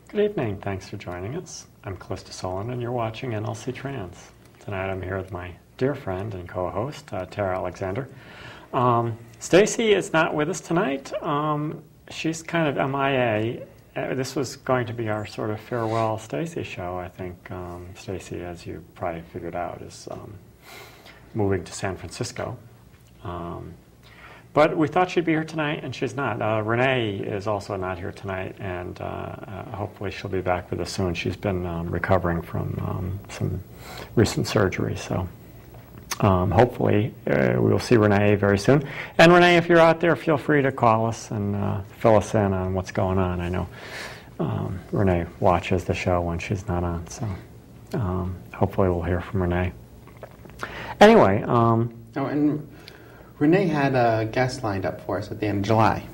Good evening. Thanks for joining us. I'm Callista Solon, and you're watching NLC Trans. Tonight I'm here with my dear friend and co-host, Tara Alexander. Stacy is not with us tonight. She's kind of MIA. This was going to be our sort of farewell Stacy show, I think. Stacy, as you probably figured out, is moving to San Francisco. But we thought she'd be here tonight, and she's not. Renee is also not here tonight, and hopefully she'll be back with us soon. She's been recovering from some recent surgery, so hopefully we will see Renee very soon. And Renee, if you're out there, feel free to call us and fill us in on what's going on. I know Renee watches the show when she's not on, so hopefully we'll hear from Renee. Anyway. Renee had a guest lined up for us at the end of July.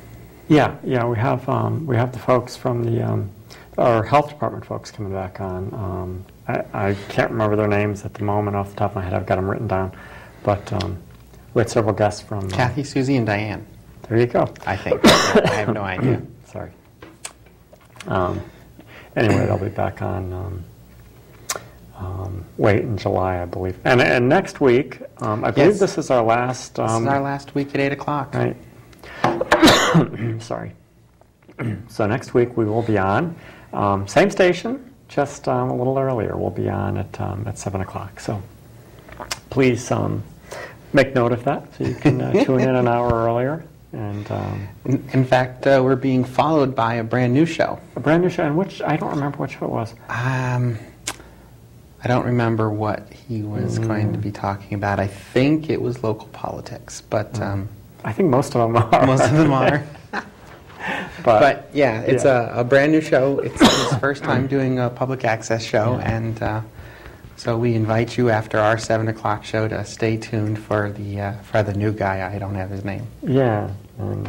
Yeah, we have the folks from the our health department folks coming back on. I can't remember their names at the moment off the top of my head. I've got them written down, but we had several guests from Kathy, Susie, and Diane. There you go. I think. I have no idea. Sorry. Anyway, they'll be back on. Late in July, I believe. And next week, I believe this is our last... this is our last week at 8 o'clock. Right. Sorry. So next week we will be on. Same station, just a little earlier. We'll be on at 7 o'clock. So please make note of that so you can tune in an hour earlier. And in fact, we're being followed by a brand new show. A brand new show, and which I don't remember which show it was. I don't remember what he was going to be talking about. I think it was local politics, but I think most of them are. Most of them are. but yeah, it's a brand new show. It's his first time doing a public access show, and so we invite you after our 7 o'clock show to stay tuned for the new guy. I don't have his name. Yeah, and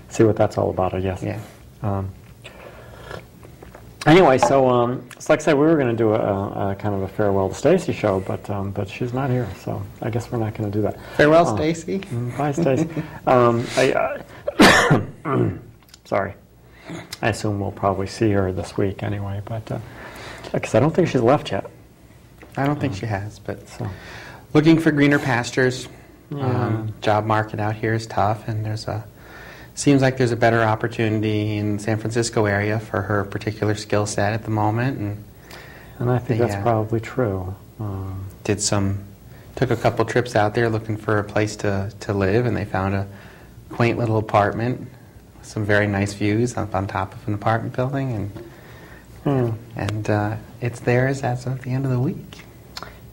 see what that's all about, I guess. Yeah. Anyway, so like I said, we were going to do a kind of a farewell to Stacy show, but she's not here, so I guess we're not going to do that. Farewell, Stacy. Bye, Stacy. Sorry. I assume we'll probably see her this week anyway, but because I don't think she's left yet. I don't think she has, but looking for greener pastures. Yeah. Job market out here is tough, and seems like there's a better opportunity in the San Francisco area for her particular skill set at the moment, and I think that's probably true. Took a couple trips out there looking for a place to live, and they found a quaint little apartment with some very nice views up on top of an apartment building, and it's theirs as of the end of the week.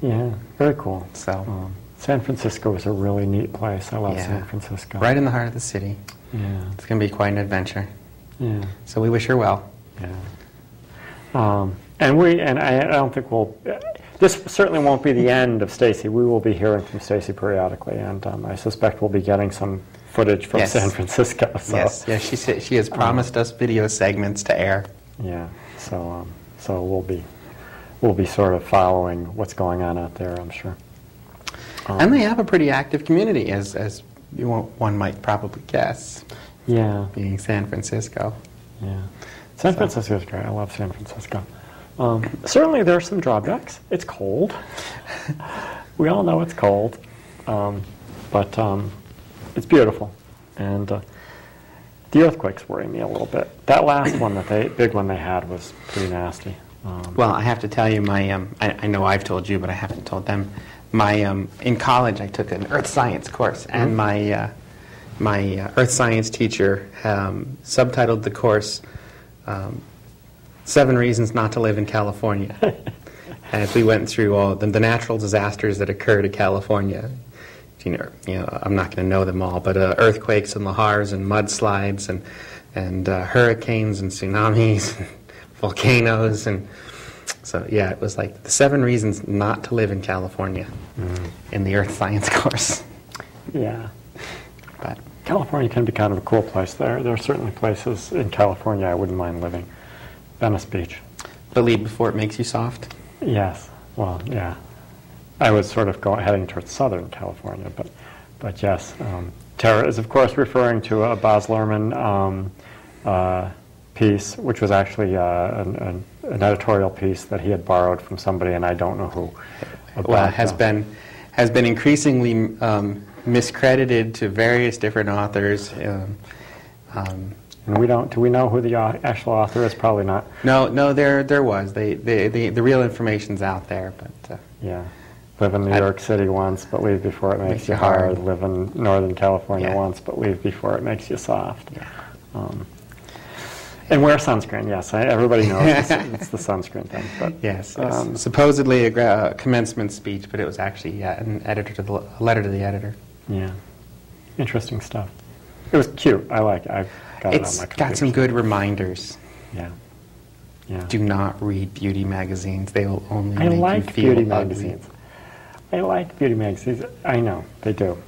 Yeah, very cool. So San Francisco is a really neat place. I love San Francisco. Right in the heart of the city. Yeah. It's going to be quite an adventure. Yeah. So we wish her well. Yeah. And I don't think this certainly won't be the end of Stacy. We will be hearing from Stacy periodically, and I suspect we'll be getting some footage from San Francisco. So. Yes. Yeah. She has promised us video segments to air. Yeah. So we'll be sort of following what's going on out there, I'm sure. And they have a pretty active community, as one might probably guess. Yeah. Being San Francisco. Yeah. San Francisco is great. I love San Francisco. Certainly there are some drawbacks. It's cold. We all know it's cold. But it's beautiful. And the earthquakes worry me a little bit. That last one, big one they had was pretty nasty. Well, I have to tell you, I know I've told you, but I haven't told them. In college, I took an earth science course, and my earth science teacher subtitled the course 7 Reasons Not to Live in California. As we went through all the natural disasters that occurred in California. You know, I'm not going to know them all, but earthquakes and lahars and mudslides and hurricanes and tsunamis and volcanoes and... So, yeah, it was like the 7 reasons not to live in California in the earth science course. Yeah. But California can be kind of a cool place. There are certainly places in California I wouldn't mind living. Venice Beach. Believe before it makes you soft? Yes. Well, yeah. I was sort of heading towards Southern California, but yes. Tara is, of course, referring to a Baz Luhrmann piece, which was actually an editorial piece that he had borrowed from somebody, and I don't know who. Well, has been increasingly miscredited to various different authors. And do we know who the actual author is? Probably not. No, there was. The real information's out there, but yeah. Live in New York City once, but leave before it makes you hard. Live in Northern California once, but leave before it makes you soft. Yeah. And wear sunscreen, yes. Everybody knows it's the sunscreen thing. But, yes. Supposedly a commencement speech, but it was actually an letter to the editor. Yeah. Interesting stuff. It was cute. I like it. I've got it on my computer. It's got some good reminders. Yeah. Yeah. Do not read beauty magazines. They will only make you feel beauty ugly. Magazines. I like beauty magazines. I know, they do.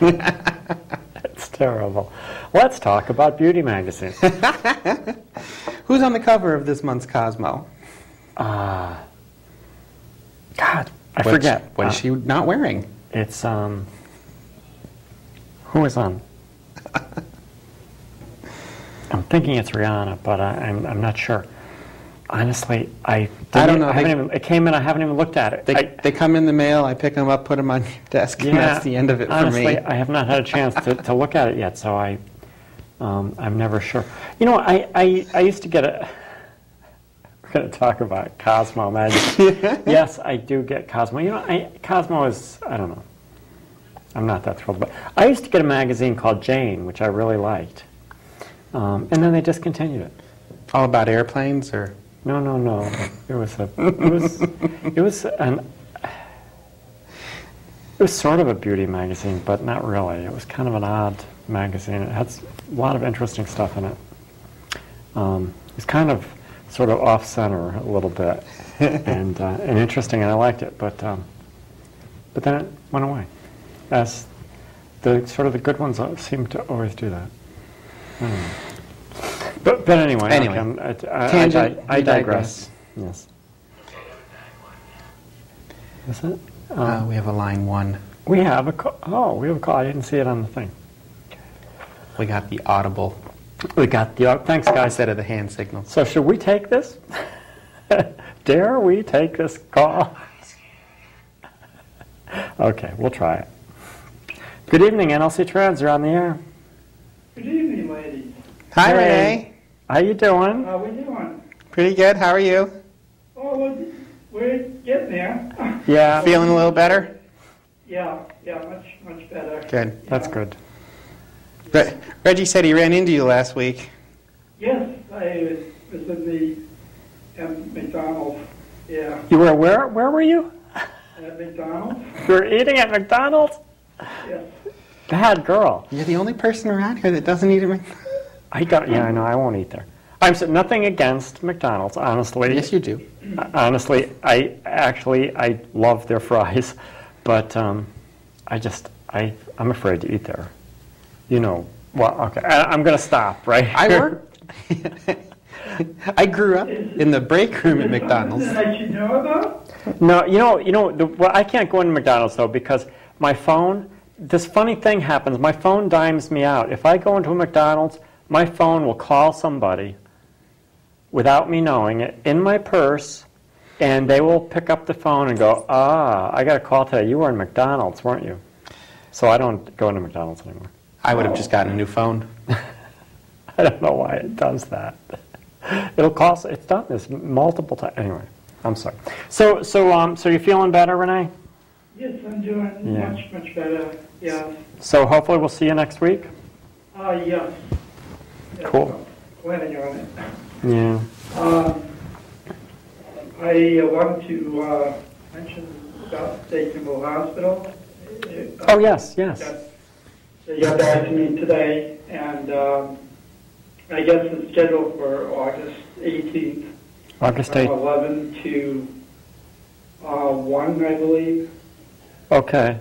It's terrible. Let's talk about beauty magazines. Who's on the cover of this month's Cosmo? God, I forget. What is she not wearing? It's, who is on? I'm thinking it's Rihanna, but I'm not sure. Honestly, I don't know. It came in. I haven't even looked at it. They come in the mail. I pick them up, put them on your desk, and that's the end of it honestly, for me. I have not had a chance to look at it yet, so I'm never sure. You know, I used to get a. We're going to talk about Cosmo magazine. Yes, I do get Cosmo. You know, Cosmo is, I don't know. I'm not that thrilled, but I used to get a magazine called Jane, which I really liked, and then they discontinued it. All about airplanes, or? No. It was sort of a beauty magazine, but not really. It was kind of an odd magazine. It had a lot of interesting stuff in it. It was kind of sort of off-center a little bit, and interesting, and I liked it. But then it went away. As the sort of the good ones seem to always do that. But anyway, I digress. Yes. Is it? We have a line 1. We have a call. Oh, we have a call. I didn't see it on the thing. We got the audible. We got the thanks, guys. Instead of the hand signal. So should we take this? Dare we take this call? Okay, we'll try it. Good evening, NLC Trans. You're on the air. Good evening, ladies. Hi, Renee. How you doing? How we doing? Pretty good. How are you? Oh, we're getting there. Yeah. Feeling a little better? Yeah, much better. Good. That's good. Reggie said he ran into you last week. Yes, I was in the McDonald's. Yeah. You were where? Where were you? At McDonald's. You were eating at McDonald's? Yes. Bad girl. You're the only person around here that doesn't eat at McDonald's. Yeah, I know. I won't eat there. I'm saying nothing against McDonald's, honestly. Yes, you do. Honestly, I love their fries, but I'm afraid to eat there. You know. Well, okay. I'm going to stop right here. I work. I grew up in the break room at McDonald's. Something I should know about? No, I can't go into McDonald's though because my phone. This funny thing happens. My phone dimes me out. If I go into a McDonald's, my phone will call somebody without me knowing it in my purse, and they will pick up the phone and go, I got a call today. You were in McDonald's, weren't you? So I don't go into McDonald's anymore. I would have just gotten a new phone. I don't know why it does that. It's done this multiple times. Anyway, I'm sorry. So you're feeling better, Renee? Yes, I'm doing much better. Yeah. So hopefully we'll see you next week. Yes. Cool. Planning on it. Yeah. I wanted to mention about T.a.L.L Hospital. Oh yes. They got back to me today, and I guess it's scheduled for August 18th. August 8th. From 11 to 1, I believe. Okay.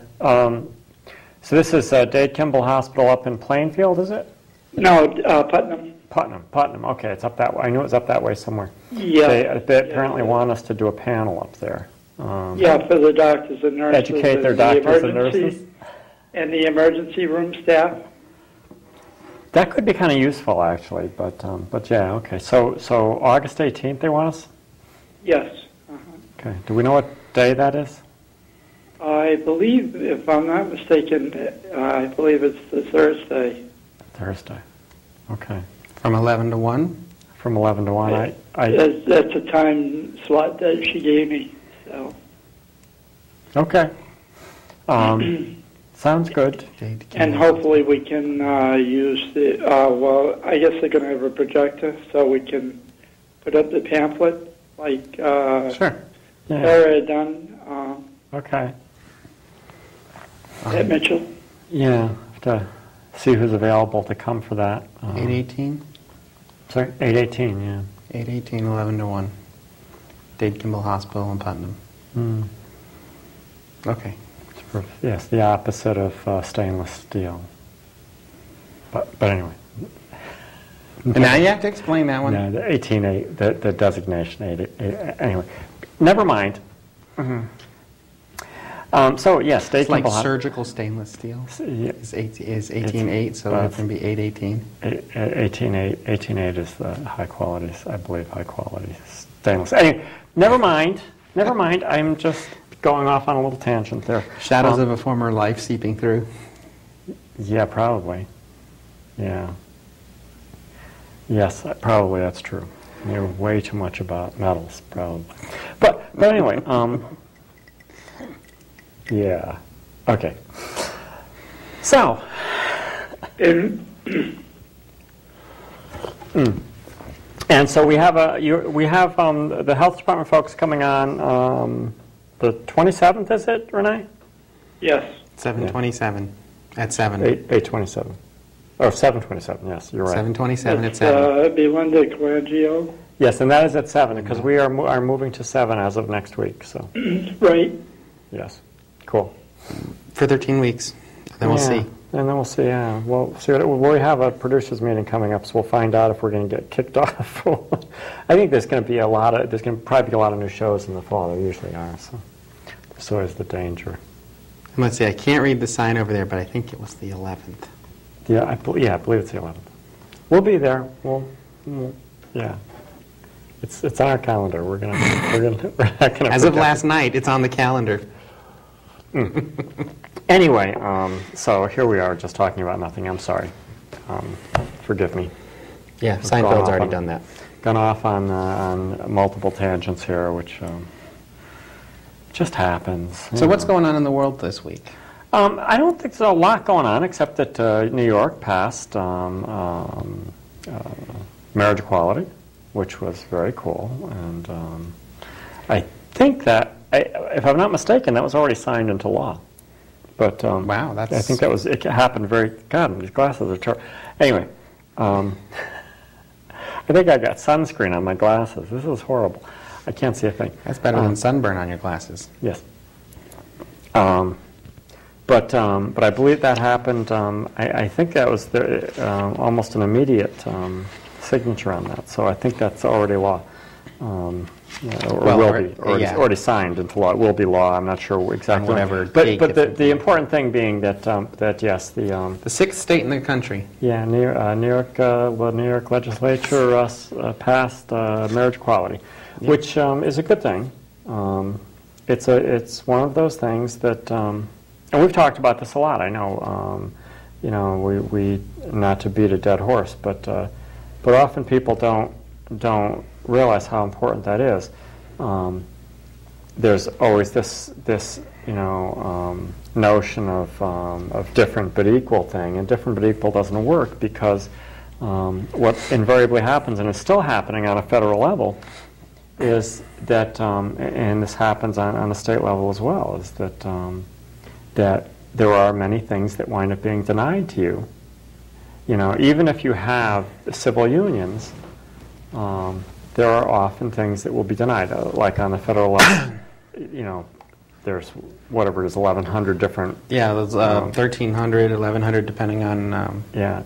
So this is T.a.L.L Hospital up in Plainfield, is it? No, Putnam. Putnam. Okay, it's up that way. I knew it was up that way somewhere. Yeah. They apparently want us to do a panel up there. For the doctors and nurses. Educate their doctors and nurses. And the emergency room staff. That could be kind of useful, actually, but yeah, okay. So August 18th, they want us? Yes. Okay. Do we know what day that is? I believe, if I'm not mistaken, I believe it's the Thursday. Thursday. Okay. From 11 to 1? From 11 to 1. That's a time slot that she gave me. So. Okay. Sounds good. And hopefully we can use the, well, I guess they're going to have a projector so we can put up the pamphlet like Sure. Yeah. Sarah had done Okay. at Mitchell. Yeah. Have to see who's available to come for that. 8:18? Sorry? 8:18, yeah. 8:18, 11 to 1. Dade Kimball Hospital in Putnam. Mm. Okay. Yes, the opposite of stainless steel. But anyway. And now you have to explain that one. No, the 18A, the designation 8. Anyway, never mind. So yes, Dade It's like Kimball surgical stainless steel. Yeah. Is 18.8, so it can be 8:18. 18.8 is the high quality, I believe, high quality stainless. Anyway, never mind. Never mind. I'm just going off on a little tangent there. Shadows of a former life seeping through. Yeah, probably. Yeah. Yes, probably that's true. I knew way too much about metals, probably. But anyway, yeah. Okay. So. And so we have the health department folks coming on the 27th, is it, Renee? Yes. 7:27 at 7. 8:27. Oh, 7:27, yes, you're right. 7:27 at 7. It'd be Linda Colangio. Yes, and that is at 7, because we are moving to 7 as of next week, so. Right. Yes. Cool. For 13 weeks. Then we'll see. And then we'll see, yeah. We'll see. We have a producers meeting coming up, so we'll find out if we're going to get kicked off. I think there's going to probably be a lot of new shows in the fall. There usually are, so there's always the danger. I'm going to say, I can't read the sign over there, but I think it was the 11th. Yeah, I believe it's the 11th. We'll be there. Yeah. It's on our calendar. We're not gonna. As of last night, it's on the calendar. Anyway, so here we are, just talking about nothing. I'm sorry. Forgive me. Yeah, Seinfeld's already done that. Gone off on multiple tangents here, which just happens. So what's going on in the world this week? I don't think there's a lot going on, except that New York passed marriage equality, which was very cool. And I think that, if I'm not mistaken, that was already signed into law. But wow, that's... I think it happened very... God, these glasses are terrible. Anyway, I think I got sunscreen on my glasses. This is horrible. I can't see a thing. That's better than sunburn on your glasses. Yes. But I believe that happened. I think that was almost an immediate signature on that. So I think that's already law. Already signed into law. It will be law. I'm not sure exactly. Whatever. But the important thing being that yes, the sixth state in the country. Yeah, New York legislature passed marriage equality, which is a good thing. It's one of those things that, and we've talked about this a lot. I know, we not to beat a dead horse, but often people don't realize how important that is. There's always this notion of different but equal thing, and different but equal doesn't work because what invariably happens, and is still happening on a federal level, is that, and this happens on a state level as well, is that that there are many things that wind up being denied to you. Even if you have civil unions, there are often things that will be denied, like on the federal level. There's whatever it is, 1,100 different. Yeah, there's 1,300, 1,100, depending on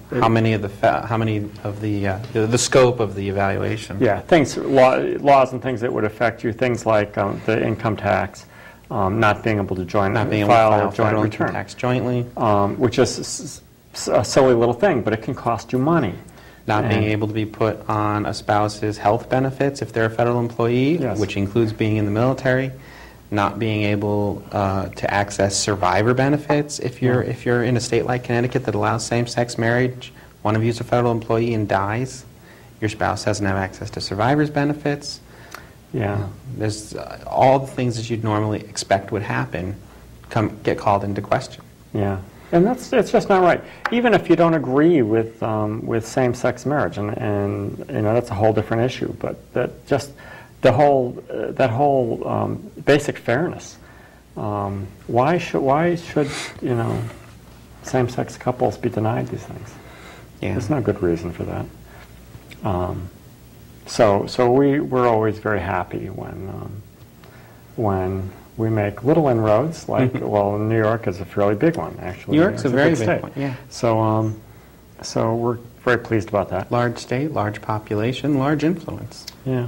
how many of the scope of the evaluation. Yeah, laws and things that would affect you. Things like the income tax, not being able to file a joint return tax jointly, which is a silly little thing, but it can cost you money. Not being able to be put on a spouse's health benefits if they're a federal employee, Yes. which includes being in the military. Not being able to access survivor benefits if you're in a state like Connecticut that allows same-sex marriage. One of you is a federal employee and dies. Your spouse doesn't have access to survivor's benefits. Yeah. There's all the things that you'd normally expect would happen get called into question. Yeah. And it's just not right. Even if you don't agree with same-sex marriage, and you know, that's a whole different issue. But that whole basic fairness. Why should you know, same-sex couples be denied these things? Yeah. There's no good reason for that. So we're always very happy when we make little inroads. Like, well, New York is a fairly big one, actually. New York's a very big state. one. Yeah. So we're very pleased about that. Large state, large population, large influence. Yeah.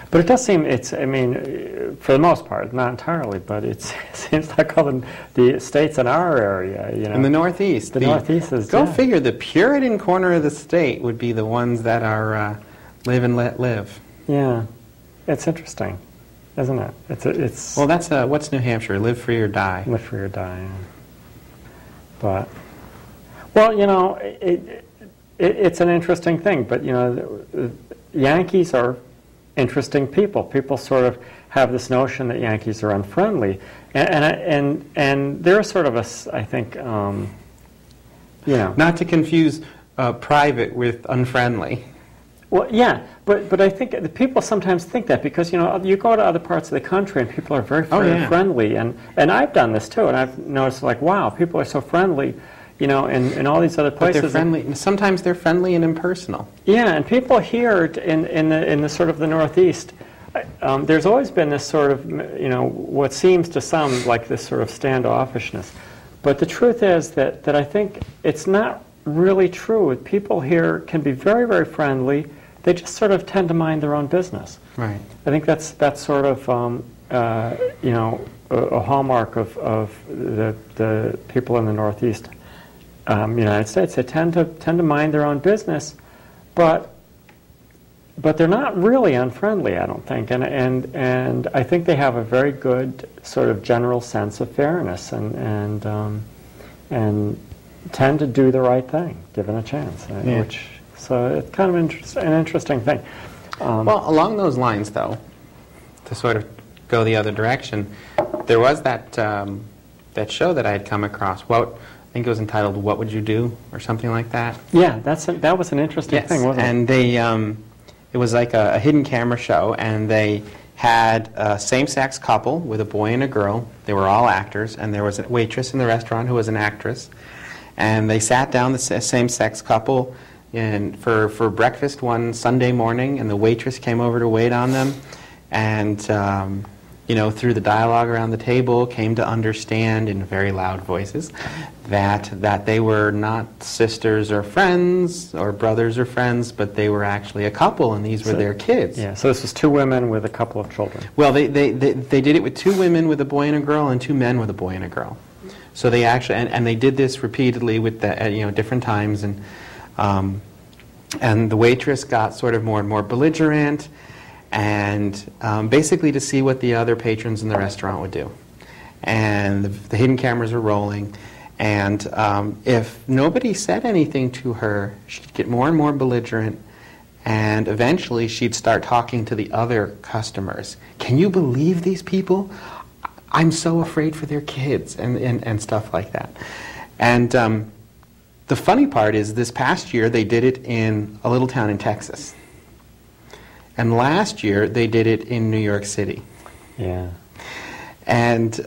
But it does seem, I mean, for the most part, not entirely, but it seems like all the states in our area, you know. In the Northeast. The Northeast is, Go yeah. figure, the Puritan corner of the state would be the ones that are live and let live. Yeah. It's interesting, isn't it? It's Well, that's, what's New Hampshire? Live free or die. live free or die. Yeah. But, well, you know, it's an interesting thing, but, you know, Yankees are interesting people. People sort of have this notion that Yankees are unfriendly, and they're sort of I think, you know. Not to confuse private with unfriendly. Well, yeah, but I think the people sometimes think that because, you know, you go to other parts of the country and people are very friendly, and I've done this too, and I've noticed, like, wow, people are so friendly, you know, in all these other places. But they're friendly. Sometimes they're friendly and impersonal. Yeah, and people here in the sort of the Northeast, there's always been this sort of, you know, what seems to some like this sort of standoffishness. But the truth is that I think it's not really true. People here can be very, very friendly. They just sort of tend to mind their own business. Right. I think that's sort of, you know, a hallmark of the people in the Northeast. United States. They tend to mind their own business, but they're not really unfriendly, I don't think, and I think they have a very good sort of general sense of fairness and tend to do the right thing given a chance. Yeah. So it's kind of an interesting thing. Well, along those lines, though, to sort of go the other direction, there was that show that I had come across. I think it was entitled "What Would You Do?" or something like that. Yeah, that was an interesting thing, wasn't it? And they, it was like a hidden camera show, and they had a same-sex couple with a boy and a girl. They were all actors, and there was a waitress in the restaurant who was an actress. And they sat down, the same-sex couple, for breakfast one Sunday morning, and the waitress came over to wait on them, and you know, through the dialogue around the table, came to understand in very loud voices that they were not sisters or friends or brothers or friends, but they were actually a couple, and these were their kids. Yeah. So this was two women with a couple of children. Well, they did it with two women with a boy and a girl, and two men with a boy and a girl. So they actually and they did this repeatedly with different times, and the waitress got sort of more and more belligerent, and basically to see what the other patrons in the restaurant would do. And the hidden cameras were rolling, and if nobody said anything to her, she'd get more and more belligerent, and eventually she'd start talking to the other customers. Can you believe these people? I'm so afraid for their kids, and stuff like that. And the funny part is this past year they did it in a little town in Texas. And last year, they did it in New York City. Yeah. And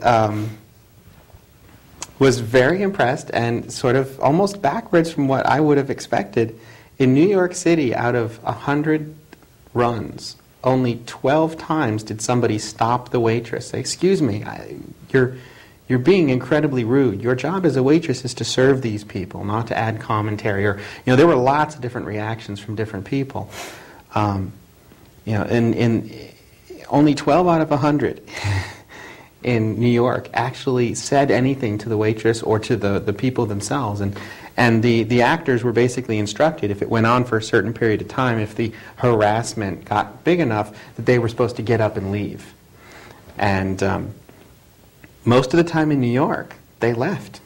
was very impressed and sort of almost backwards from what I would have expected. In New York City, out of 100 runs, only 12 times did somebody stop the waitress, say, "Excuse me, you're being incredibly rude. Your job as a waitress is to serve these people, not to add commentary." Or, you know, there were lots of different reactions from different people. You know, in only 12 out of 100 in New York actually said anything to the waitress or to the people themselves, and And the actors were basically instructed, if it went on for a certain period of time, if the harassment got big enough, that they were supposed to get up and leave. And most of the time in New York, they left.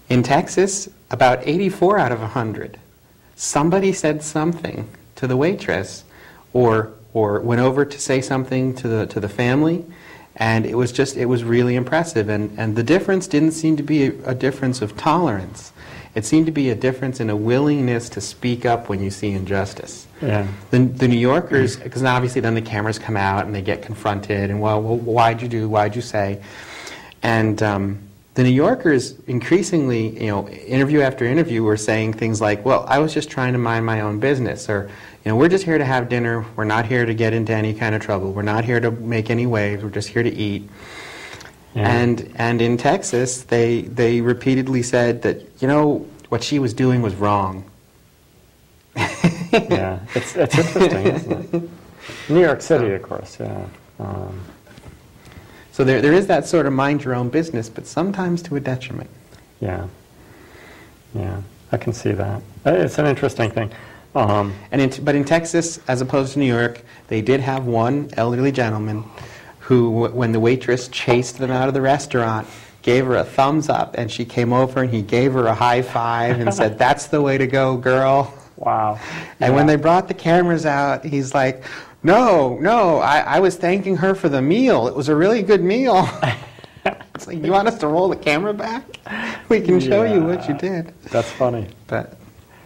In Texas, about 84 out of 100, somebody said something to the waitress, or went over to say something to the family, and it was really impressive. And the difference didn't seem to be a difference of tolerance. It seemed to be a difference in a willingness to speak up when you see injustice. Yeah. The New Yorkers, because obviously then the cameras come out and they get confronted, and well, why'd you say? And the New Yorkers increasingly, interview after interview, were saying things like, well, I was just trying to mind my own business, or, we're just here to have dinner, we're not here to get into any kind of trouble, we're not here to make any waves, we're just here to eat. Yeah. And in Texas, they repeatedly said that, what she was doing was wrong. Yeah, it's interesting, isn't it? New York City, of course, yeah. So there is that sort of mind your own business, but sometimes to a detriment. Yeah. Yeah, I can see that. It's an interesting thing. But in Texas, as opposed to New York, they did have one elderly gentleman who, when the waitress chased them out of the restaurant, gave her a thumbs up, and she came over and he gave her a high five and said, "That's the way to go, girl." Wow. And when they brought the cameras out, he's like, No, I was thanking her for the meal. It was a really good meal. It's like, you want us to roll the camera back? We can show you what you did. That's funny. But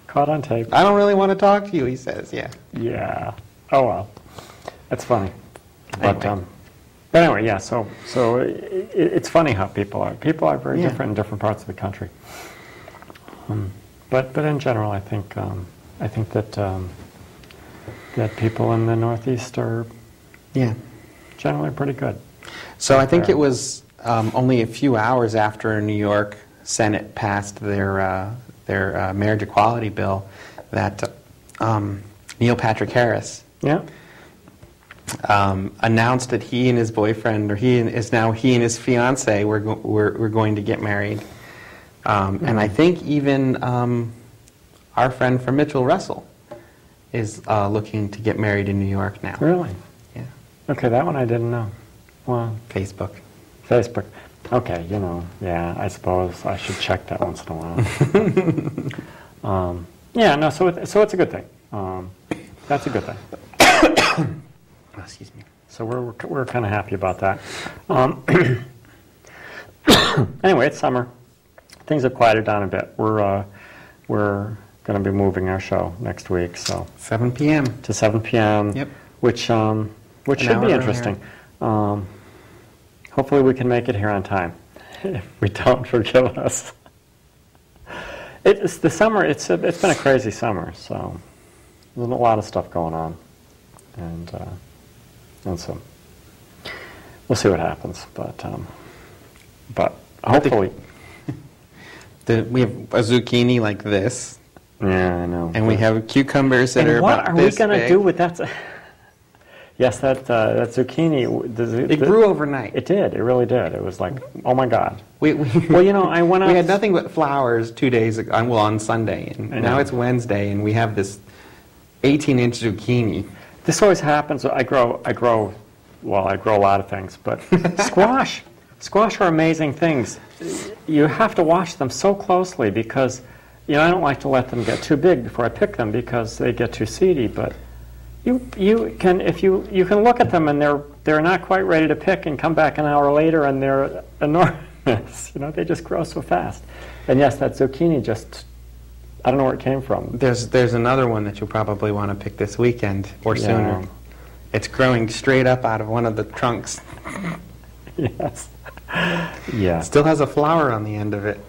caught on tape. I don't really want to talk to you, he says, yeah. Yeah. Oh, well. That's funny. Anyway. But anyway, yeah, so it's funny how people are. People are very different in different parts of the country. But in general, I think that people in the Northeast are generally pretty good. So I think it was only a few hours after New York Senate passed their marriage equality bill that Neil Patrick Harris announced that he and his boyfriend, or he and his fiancée were going to get married. And I think even our friend from Mitchell, Russell, is looking to get married in New York now. Really? Yeah. Okay, that one I didn't know. Wow. Facebook. Okay, yeah, I suppose I should check that once in a while. Yeah, no, so it's a good thing. That's a good thing. Excuse me. So we're kind of happy about that. Anyway, it's summer. Things have quieted down a bit. We're going to be moving our show next week, so 7 p.m. to 7 p.m. Yep. Which should be interesting. Hopefully, we can make it here on time. If we don't, forgive us. It's the summer. It's been a crazy summer, so there's a lot of stuff going on, and so we'll see what happens. But hopefully, we have a zucchini like this. Yeah, I know. And we have cucumbers that are about this big. What are we going to do with that? Yes, that zucchini. It grew overnight. It did. It really did. It was like, oh my God. I went out. We had nothing but flowers 2 days ago, on Sunday, and now it's Wednesday, and we have this 18-inch zucchini. This always happens. I grow a lot of things, but squash are amazing things. You have to watch them so closely because, I don't like to let them get too big before I pick them because they get too seedy. But you can look at them and they're not quite ready to pick and come back an hour later and they're enormous. They just grow so fast. And yes, that zucchini I don't know where it came from. There's another one that you'll probably want to pick this weekend or sooner. It's growing straight up out of one of the trunks. Yes. Yeah. It still has a flower on the end of it,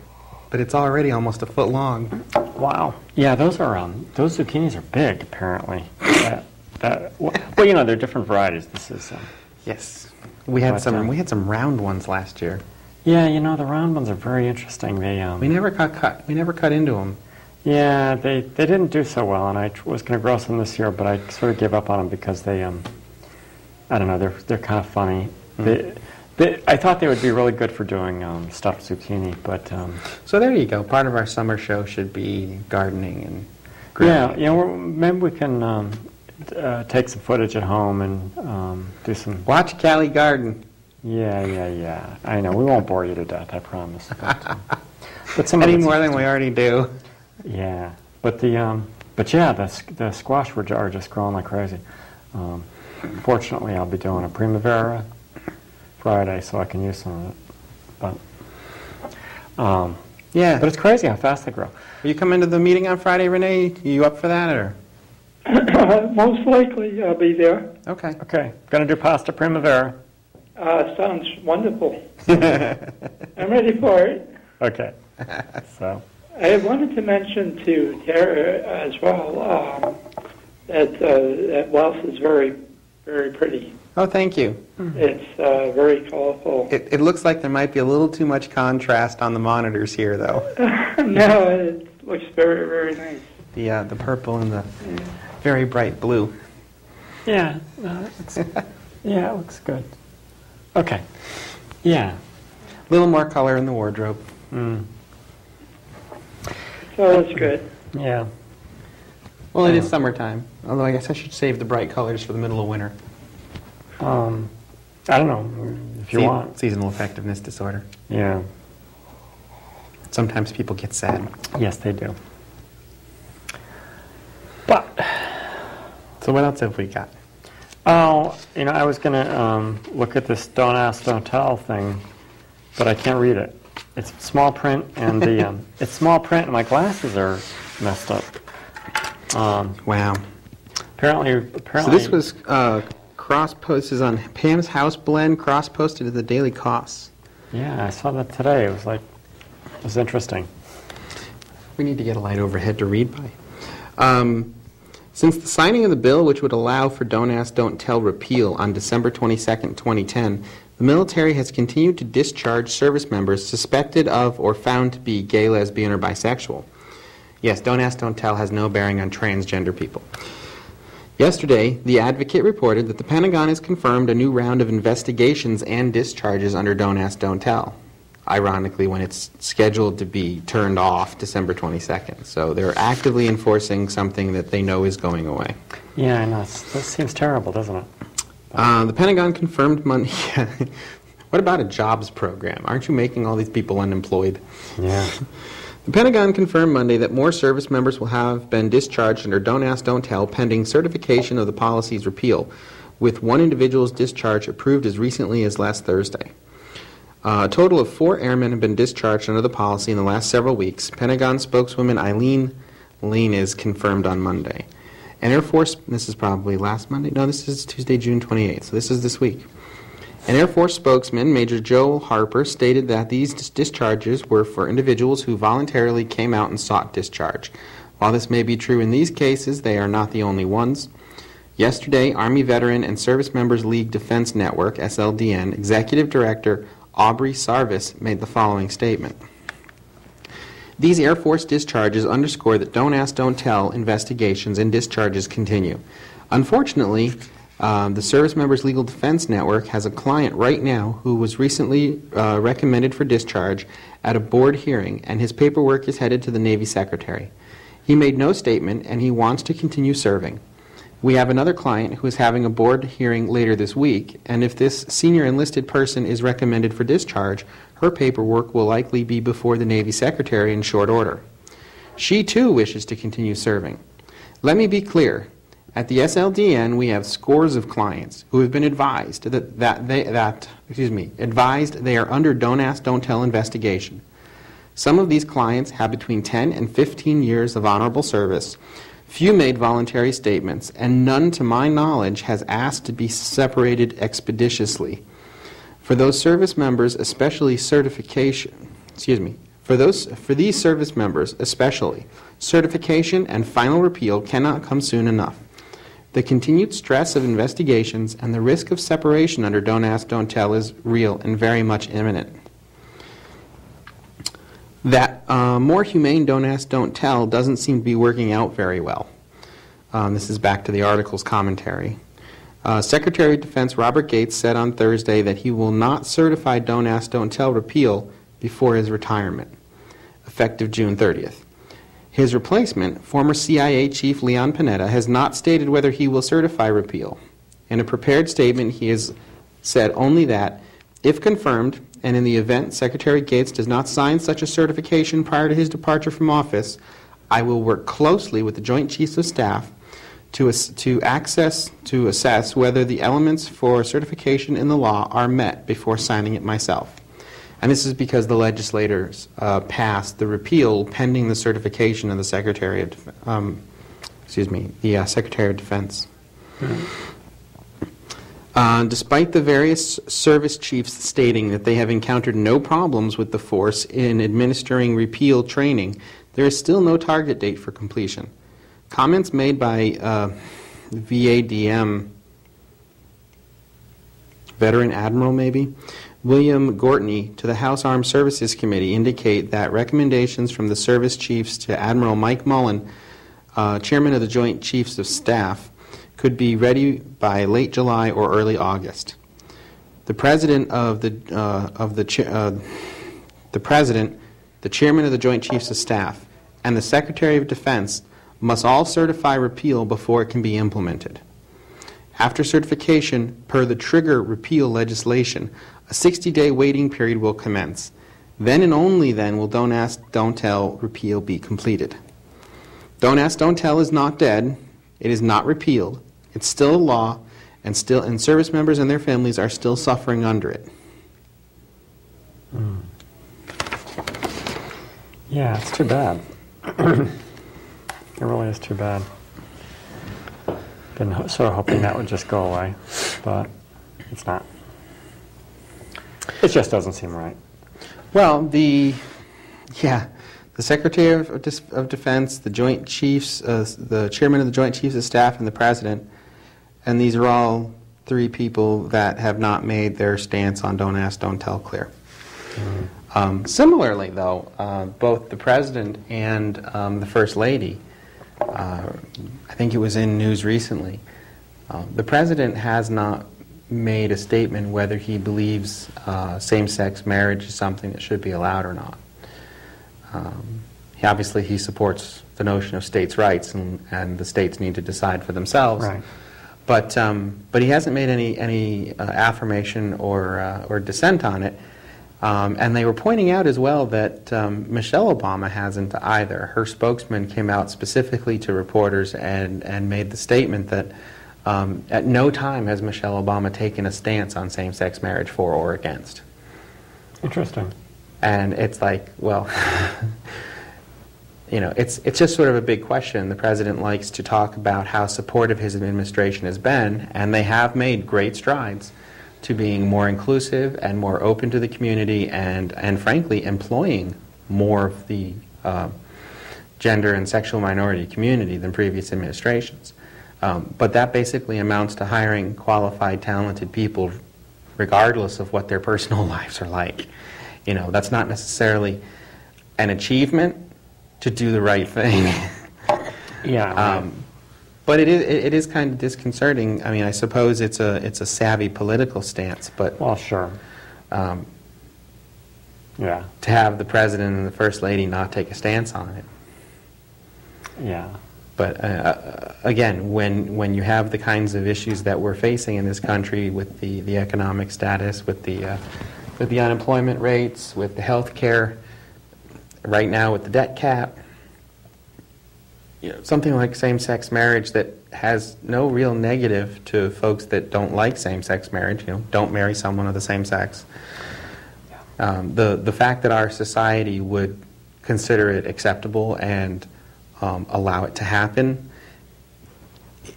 but it's already almost a foot long. Wow. Yeah, those zucchinis are big apparently. They're different varieties. This is yes. We had some round ones last year. Yeah, the round ones are very interesting. We never cut into them. Yeah, they didn't do so well, and I was going to grow some this year, but I sort of gave up on them because they I don't know, they're kind of funny. I thought they would be really good for doing stuffed zucchini, but So there you go. Part of our summer show should be gardening and yeah, grilling. you know, maybe we can take some footage at home and do some. Watch Callie garden. Yeah. I know we won't bore you to death, I promise. But some of Any it's more than we already do. yeah, but the squash are just growing like crazy. Fortunately, I'll be doing a Primavera Friday, so I can use some of it. But Yeah. but it's crazy how fast they grow. Will you come into the meeting on Friday, Renee? You up for that, or? Most likely I'll be there. Okay. Okay, gonna do pasta Primavera. Sounds wonderful. I'm ready for it. Okay, so I wanted to mention to Tara as well that Wells is very, very pretty. Oh, thank you. It's very colorful. It looks like there might be a little too much contrast on the monitors here, though. No, it looks very, very nice. The purple and the very bright blue. yeah, it looks good. Okay, yeah. A little more color in the wardrobe. So that's good. Yeah. Well, it is summertime. Although I guess I should save the bright colors for the middle of winter. I don't know if you want. Seasonal affectiveness disorder. Yeah. Sometimes people get sad. Yes, they do. But So what else have we got? oh, you know, I was gonna look at this "Don't Ask, Don't Tell" thing, but I can't read it. It's small print, and the it's small print, and my glasses are messed up. Wow. Apparently. So this was cross-posted on Pam's House Blend, cross-posted to the Daily Costs. Yeah, I saw that today. It was interesting. We need to get a light overhead to read by. Since the signing of the bill, which would allow for Don't Ask, Don't Tell repeal on December 22nd, 2010, the military has continued to discharge service members suspected of or found to be gay, lesbian, or bisexual. Yes, Don't Ask, Don't Tell has no bearing on transgender people. Yesterday, The Advocate reported that the Pentagon has confirmed a new round of investigations and discharges under Don't Ask, Don't Tell. Ironically, when it's scheduled to be turned off December 22nd. So they're actively enforcing something that they know is going away. Yeah, I know. This seems terrible, doesn't it? The Pentagon confirmed Monday. What about a jobs program? Aren't you making all these people unemployed? Yeah. The Pentagon confirmed Monday that more service members will have been discharged under Don't Ask, Don't Tell pending certification of the policy's repeal, with one individual's discharge approved as recently as last Thursday. A total of 4 airmen have been discharged under the policy in the last several weeks. Pentagon spokeswoman Eileen Lane is confirmed on Monday. An Air Force, this is probably last Monday? No, this is Tuesday, June 28th, so this is this week. An Air Force spokesman, Major Joel Harper, stated that these discharges were for individuals who voluntarily came out and sought discharge. While this may be true in these cases, they are not the only ones. Yesterday, Army Veteran and Service Members League Defense Network, SLDN, Executive Director Aubrey Sarvis made the following statement. These Air Force discharges underscore that Don't Ask, Don't Tell investigations and discharges continue. Unfortunately, the Service Members Legal Defense Network has a client right now who was recently recommended for discharge at a board hearing, and his paperwork is headed to the Navy Secretary. He made no statement, and he wants to continue serving. We have another client who is having a board hearing later this week, and if this senior enlisted person is recommended for discharge, her paperwork will likely be before the Navy Secretary in short order. She, too, wishes to continue serving. Let me be clear. At the SLDN, we have scores of clients who have been advised advised they are under Don't Ask, Don't Tell investigation. Some of these clients have between 10 and 15 years of honorable service. Few made voluntary statements, and none, to my knowledge, has asked to be separated expeditiously. For those service members, especially certification, for these service members, especially, certification and final repeal cannot come soon enough. The continued stress of investigations and the risk of separation under Don't Ask, Don't Tell is real and very much imminent. That more humane Don't Ask, Don't Tell doesn't seem to be working out very well. This is back to the article's commentary. Secretary of Defense Robert Gates said on Thursday that he will not certify Don't Ask, Don't Tell repeal before his retirement, effective June 30th. His replacement, former CIA Chief Leon Panetta, has not stated whether he will certify repeal. In a prepared statement, he has said only that, if confirmed, and in the event Secretary Gates does not sign such a certification prior to his departure from office, I will work closely with the Joint Chiefs of Staff to assess whether the elements for certification in the law are met before signing it myself. And this is because the legislators passed the repeal pending the certification of the Secretary of Secretary of Defense. Despite the various service chiefs stating that they have encountered no problems with the force in administering repeal training, there is still no target date for completion. Comments made by VADM Veteran Admiral, maybe, William Gortney to the House Armed Services Committee indicate that recommendations from the service chiefs to Admiral Mike Mullen, Chairman of the Joint Chiefs of Staff, could be ready by late July or early August. The President, the Chairman of the Joint Chiefs of Staff, and the Secretary of Defense must all certify repeal before it can be implemented. After certification, per the trigger repeal legislation, a 60-day waiting period will commence. Then and only then will Don't Ask, Don't Tell repeal be completed. Don't Ask, Don't Tell is not dead. It is not repealed. It's still a law, and service members and their families are still suffering under it. Yeah, it's too bad. It really is too bad. Been sort of hoping that would just go away, but it's not. It just doesn't seem right. Well, the Secretary of Defense, the Joint Chiefs, the Chairman of the Joint Chiefs of Staff, and the President, and these are all three people that have not made their stance on Don't Ask, Don't Tell clear. Similarly, though, both the President and the First Lady, I think it was in news recently, the President has not made a statement whether he believes same-sex marriage is something that should be allowed or not. Obviously, he supports the notion of states' rights, and the states need to decide for themselves. Right. But he hasn't made any affirmation or dissent on it. And they were pointing out as well that Michelle Obama hasn't either. Her spokesman came out specifically to reporters and made the statement that at no time has Michelle Obama taken a stance on same-sex marriage for or against. Interesting. And it's like, well, it's just sort of a big question. The president likes to talk about how supportive his administration has been, and they have made great strides to being more inclusive and more open to the community and frankly, employing more of the gender and sexual minority community than previous administrations. But that basically amounts to hiring qualified, talented people regardless of what their personal lives are like. That's not necessarily an achievement to do the right thing. Yeah. Right. But it is kind of disconcerting. I mean, I suppose it's a savvy political stance, but well, sure. Yeah. To have the president and the first lady not take a stance on it. Yeah. But again, when you have the kinds of issues that we're facing in this country with the economic status, with the unemployment rates, with the health care, right now with the debt cap, something like same-sex marriage that has no real negative to folks that don't like same-sex marriage, don't marry someone of the same sex. The fact that our society would consider it acceptable and allow it to happen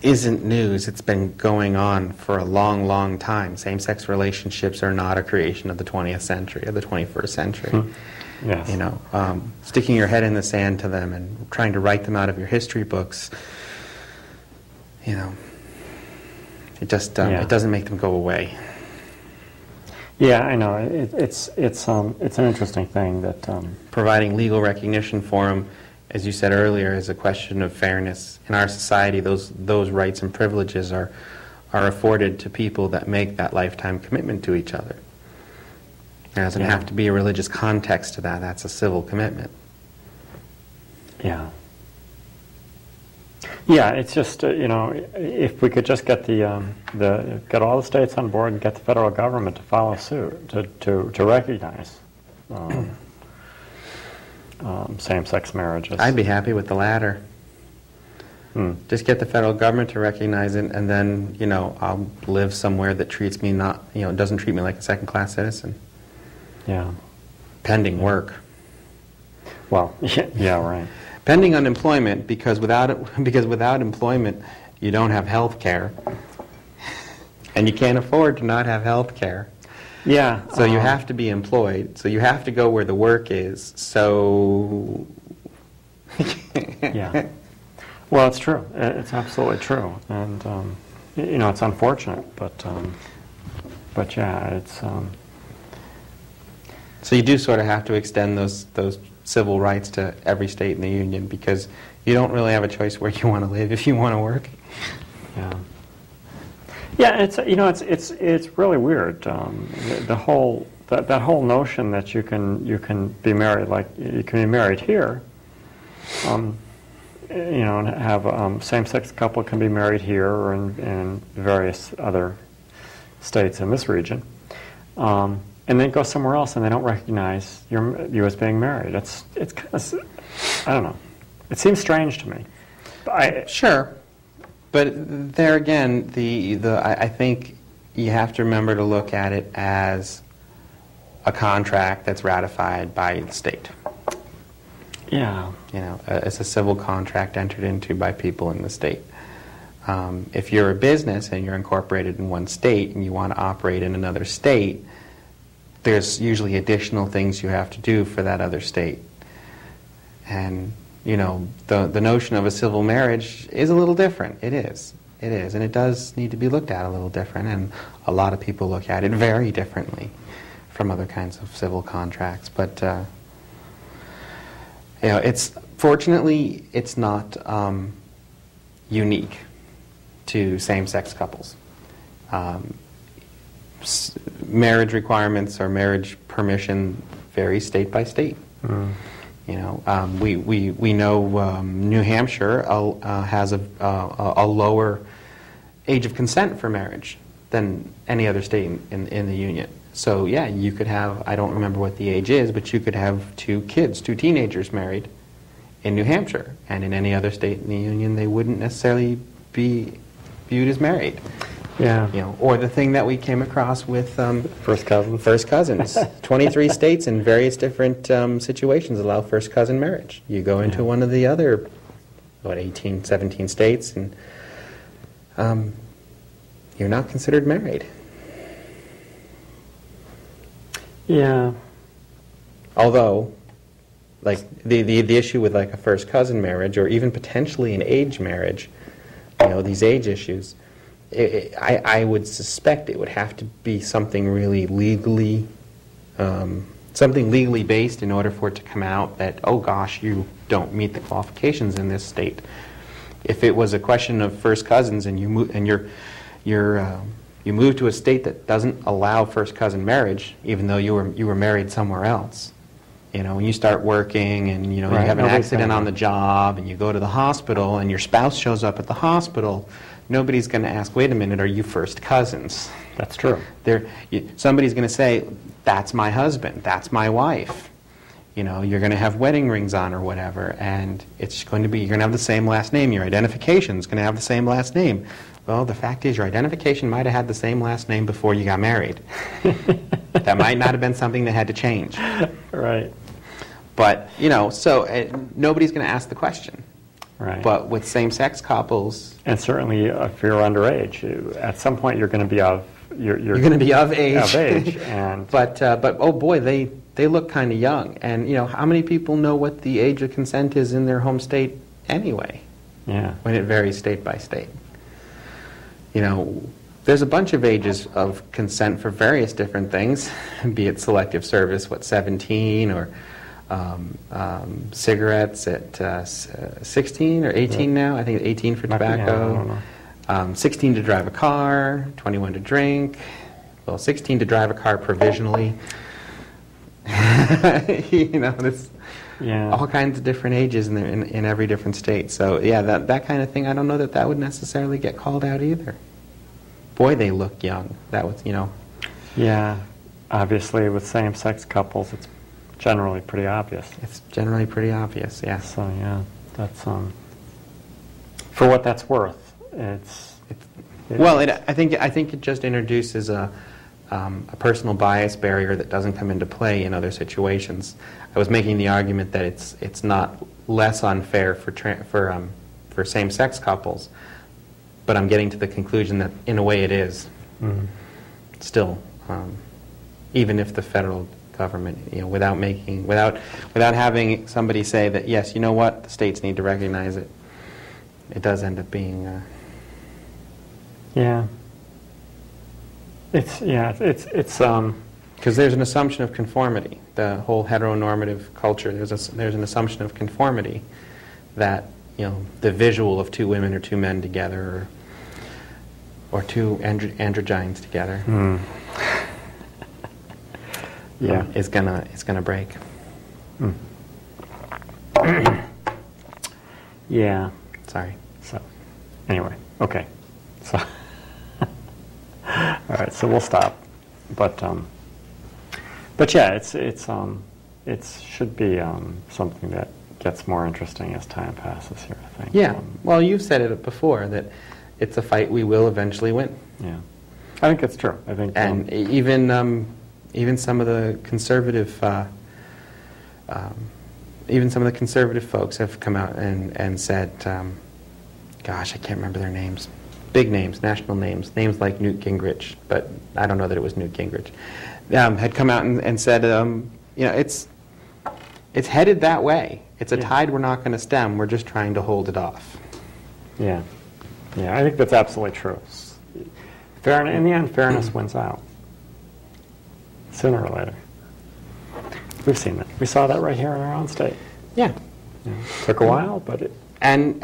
isn't news. It's been going on for a long, long time. Same-sex relationships are not a creation of the 20th century, of the 21st century. Yes. Sticking your head in the sand to them and trying to write them out of your history books, it just it doesn't make them go away. Yeah, I know. It's an interesting thing that providing legal recognition for them, as you said earlier, is a question of fairness in our society. Those rights and privileges are are afforded to people that make that lifetime commitment to each other. There doesn't have to be a religious context to that. That's a civil commitment. Yeah. Yeah, it's just if we could just get get all the states on board and get the federal government to follow suit to recognize same-sex marriages. I'd be happy with the latter. Just get the federal government to recognize it, and then I'll live somewhere that treats me doesn't treat me like a second-class citizen. Yeah. Pending work. Well, yeah, right. Pending unemployment, because without employment, you don't have health care, and you can't afford to not have health care. Yeah. So you have to be employed. So you have to go where the work is. So. Yeah. Well, it's true. It's absolutely true, and it's unfortunate, but yeah, it's. So you do sort of have to extend those civil rights to every state in the union, because you don't really have a choice where you want to live if you want to work. Yeah. Yeah, it's really weird. The whole that whole notion that you can be married, like you can be married here, and have same-sex couple can be married here or in various other states in this region. And then go somewhere else, and they don't recognize you as being married. It's kind of, I don't know. It seems strange to me. Sure, but there again, I think you have to remember to look at it as a contract that's ratified by the state. Yeah. It's a civil contract entered into by people in the state. If you're a business and you're incorporated in one state and you want to operate in another state, there's usually additional things you have to do for that other state. And, the notion of a civil marriage is a little different. It is. And it does need to be looked at a little different. And a lot of people look at it very differently from other kinds of civil contracts. But, fortunately, it's not unique to same-sex couples. Marriage requirements or marriage permission vary state by state. We know New Hampshire has a lower age of consent for marriage than any other state in the Union. So yeah, you could have, I don't remember what the age is, but you could have two teenagers married in New Hampshire, and in any other state in the Union they wouldn't necessarily be viewed as married. Yeah. Or the thing that we came across with first cousins. 23 states in various different situations allow first cousin marriage. You go into one of the other, 17 states, and you're not considered married. Yeah. Although, like the issue with like a first cousin marriage, or even potentially an age marriage, these age issues. I would suspect it would have to be something really legally based in order for it to come out that, oh gosh, you don't meet the qualifications in this state. If it was a question of first cousins and you move to a state that doesn't allow first cousin marriage, even though you were married somewhere else, when you start working and you have an accident on the job and you go to the hospital and your spouse shows up at the hospital. Nobody's going to ask, wait a minute, are you first cousins? That's true. Somebody's going to say, that's my husband, that's my wife. You're going to have wedding rings on or whatever, and it's going to be, you're going to have the same last name. Your identification is going to have the same last name. Well, the fact is your identification might have had the same last name before you got married. That might not have been something that had to change. Right. But, so nobody's going to ask the question. Right. But with same-sex couples, and certainly if you're underage, at some point you're going to be you're going to be of age. Of age, and but oh boy, they look kind of young. And how many people know what the age of consent is in their home state anyway? Yeah. When it varies state by state. There's a bunch of ages of consent for various different things, be it selective service, 17, or cigarettes at 16 or 18 now. I think 18 for tobacco. 16 to drive a car, 21 to drink. Well, 16 to drive a car provisionally. There's all kinds of different ages in every different state. So yeah, that kind of thing, I don't know that would necessarily get called out either. Boy, they look young. That was, Yeah, obviously with same-sex couples, it's generally pretty obvious. It's generally pretty obvious, yeah. So yeah, that's for what that's worth. I think it just introduces a personal bias barrier that doesn't come into play in other situations. I was making the argument that it's not less unfair for same-sex couples, but I'm getting to the conclusion that in a way it is. Mm-hmm. Still, even if the federal government, without having somebody say that yes, you know what, the states need to recognize it, it does end up being. Yeah. It's because there's an assumption of conformity. The whole heteronormative culture, there's an assumption of conformity that the visual of two women or two men together, or two androgynes together, is gonna break. Mm. Yeah. Sorry. So, anyway, okay. So, all right. So we'll stop. But yeah, it should be something that gets more interesting as time passes here, I think. Yeah. Well, you've said it before that it's a fight we will eventually win. Yeah. I think it's true. I think, and even some of the conservative folks have come out and said, gosh, I can't remember their names. Big names, national names like Newt Gingrich, but I don't know that it was Newt Gingrich, had come out and said, it's headed that way. It's a tide we're not going to stem. We're just trying to hold it off. Yeah. Yeah, I think that's absolutely true. In the end, fairness wins out. Sooner or later. We've seen that. We saw that right here in our own state. Yeah. Took a while, but it... And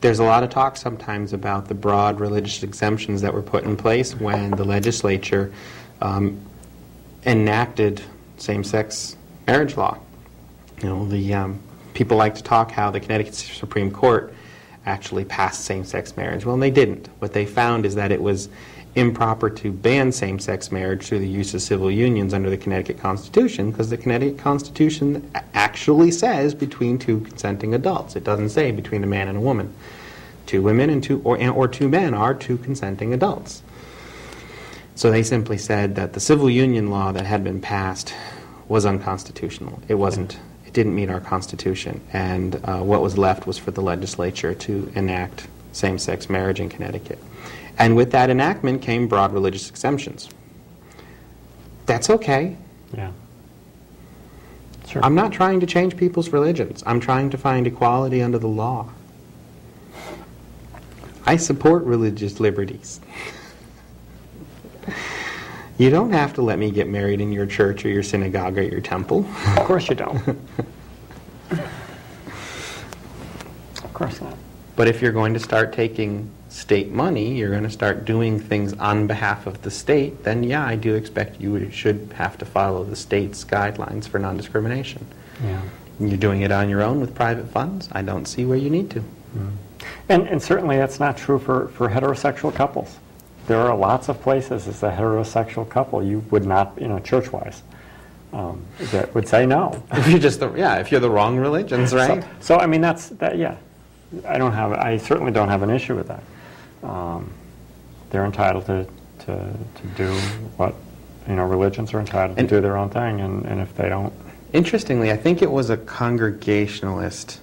there's a lot of talk sometimes about the broad religious exemptions that were put in place when the legislature enacted same-sex marriage law. People like to talk how the Connecticut Supreme Court actually passed same-sex marriage. Well, they didn't. What they found is that it was improper to ban same-sex marriage through the use of civil unions under the Connecticut Constitution, because the Connecticut Constitution actually says between two consenting adults. It doesn't say between a man and a woman. Two women and two men are two consenting adults. So they simply said that the civil union law that had been passed was unconstitutional. It wasn't. It didn't meet our Constitution, and what was left was for the legislature to enact same-sex marriage in Connecticut. And with that enactment came broad religious exemptions. That's okay. Yeah. Sure. I'm not trying to change people's religions. I'm trying to find equality under the law. I support religious liberties. You don't have to let me get married in your church or your synagogue or your temple. Of course you don't. Of course not. But if you're going to start taking state money, you're going to start doing things on behalf of the state, then yeah, I do expect you should have to follow the state's guidelines for non-discrimination. Yeah. You're doing it on your own with private funds, I don't see where you need to. Mm. And certainly that's not true for heterosexual couples. There are lots of places as a heterosexual couple you would not, church-wise, that would say no. If you're the wrong religions, right? So I mean, yeah. I certainly don't have an issue with that. They're entitled to do what, religions are entitled to do their own thing, and if they don't. Interestingly, I think it was a Congregationalist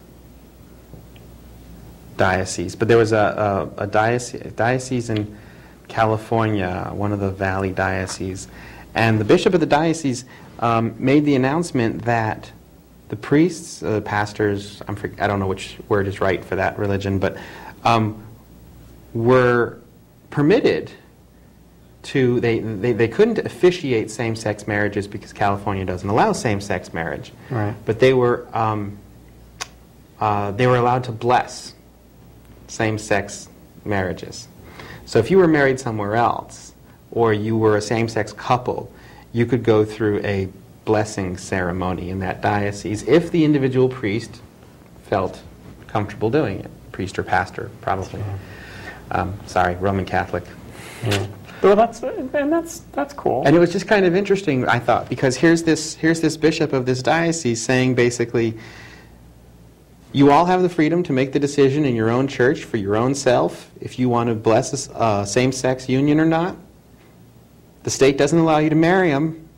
diocese, but there was a diocese in California, one of the Valley dioceses, and the bishop of the diocese made the announcement that the priests, pastors, I don't know which word is right for that religion, but were permitted to, they couldn't officiate same-sex marriages because California doesn't allow same-sex marriage. Right. But they were allowed to bless same-sex marriages. So if you were married somewhere else, or you were a same-sex couple, you could go through a blessing ceremony in that diocese if the individual priest felt comfortable doing it. Priest or pastor, probably. Sorry, Roman Catholic. Yeah. Well, that's cool. And it was just kind of interesting, I thought, because here's this bishop of this diocese saying basically, you all have the freedom to make the decision in your own church for your own self if you want to bless a same-sex union or not. The state doesn't allow you to marry them.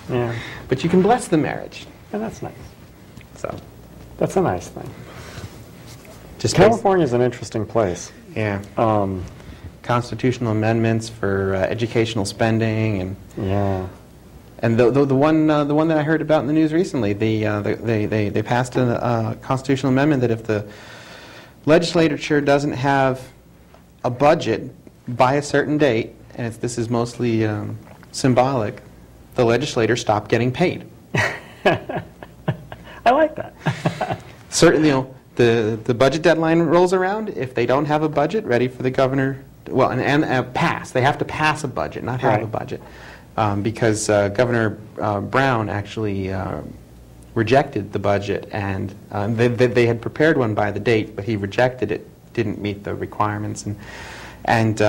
Yeah. But you can bless the marriage. And that's nice. So that's a nice thing. just California is an interesting place. Yeah. Constitutional amendments for educational spending and yeah. And the one that I heard about in the news recently, they passed a constitutional amendment that if the legislature doesn't have a budget by a certain date, and this is mostly symbolic, the legislators stop getting paid. I like that. Certainly, the budget deadline rolls around. If they don't have a budget ready for the governor, well, and pass, they have to pass a budget, not have a budget. Because Governor Brown actually rejected the budget, and they had prepared one by the date, but he rejected it, didn't meet the requirements, and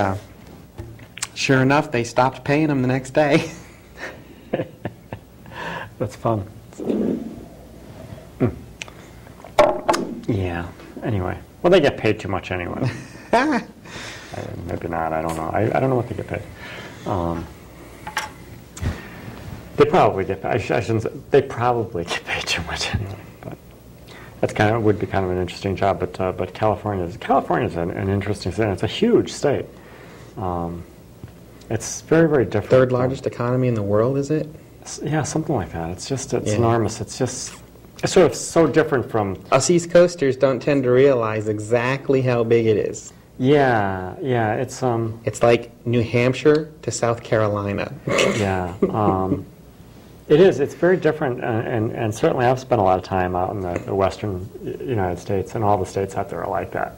sure enough, they stopped paying him the next day. That's fun. Yeah. Anyway, well, they get paid too much anyway. Maybe not. I don't know. I don't know what they get paid. They probably get paid. I shouldn't say, they probably get paid too much anyway. But that's would be kind of an interesting job. But California's an interesting state. It's a huge state. It's very, very different. Third largest economy in the world, is it? Yeah, something like that. It's enormous. It's sort of so different from... Us East Coasters don't tend to realize exactly how big it is. Yeah, it's... It's like New Hampshire to South Carolina. Yeah. It is. It's very different, and certainly I've spent a lot of time out in the western United States, and all the states out there are like that.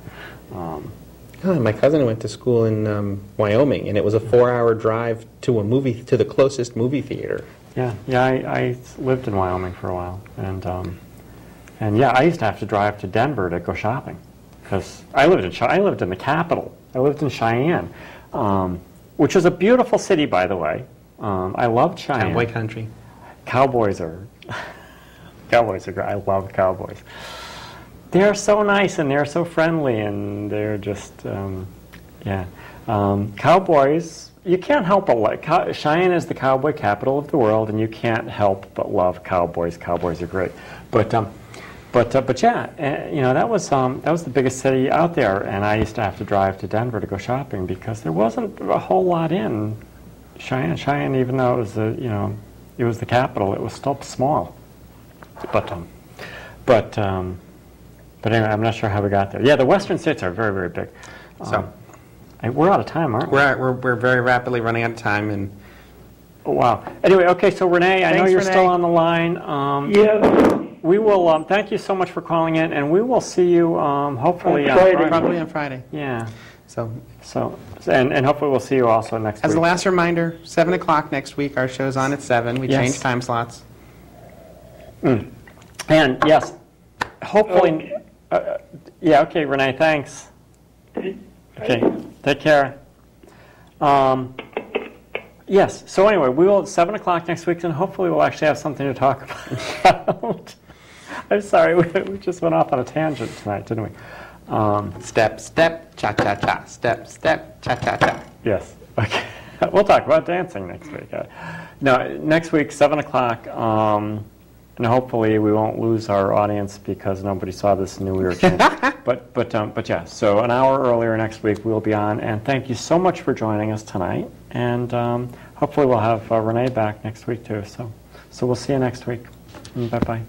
My cousin went to school in Wyoming, and it was a 4-hour drive to the closest movie theater. Yeah. I lived in Wyoming for a while, and yeah, I used to have to drive to Denver to go shopping, because I lived in the capital. I lived in Cheyenne, which is a beautiful city, by the way. I loved Cheyenne. Cowboy country. Cowboys are great. I love cowboys. They're so nice and they're so friendly and they're just cowboys. You can't help but like Cheyenne is the cowboy capital of the world, and you can't help but love cowboys. Cowboys are great, but yeah, that was the biggest city out there, and I used to have to drive to Denver to go shopping because there wasn't a whole lot in Cheyenne. Cheyenne, even though it was it was the capital, it was still small. But anyway, I'm not sure how we got there. Yeah, the western states are very, very big. So we're out of time, aren't we? We're very rapidly running out of time, and oh, wow. Anyway, okay. So Renee, I know you're still on the line. Yes. We will. Thank you so much for calling in, and we will see you hopefully on Friday. Probably on Friday. Yeah. So and hopefully we'll see you also next week. As a last reminder, 7 o'clock next week. Our show's on at 7. We changed time slots. And yes, hopefully. Okay, Renee. Thanks. Okay. Take care. Yes. So anyway, we will at 7 o'clock next week, and hopefully we'll actually have something to talk about. I'm sorry, we just went off on a tangent tonight, didn't we? Step, step, cha-cha-cha. Step, step, cha-cha-cha. Yes. Okay. We'll talk about dancing next week. No, next week, 7 o'clock, and hopefully we won't lose our audience because nobody saw this and knew we were changing. But yeah, so an hour earlier next week we'll be on, and thank you so much for joining us tonight, and hopefully we'll have Renee back next week too. So we'll see you next week. Bye-bye.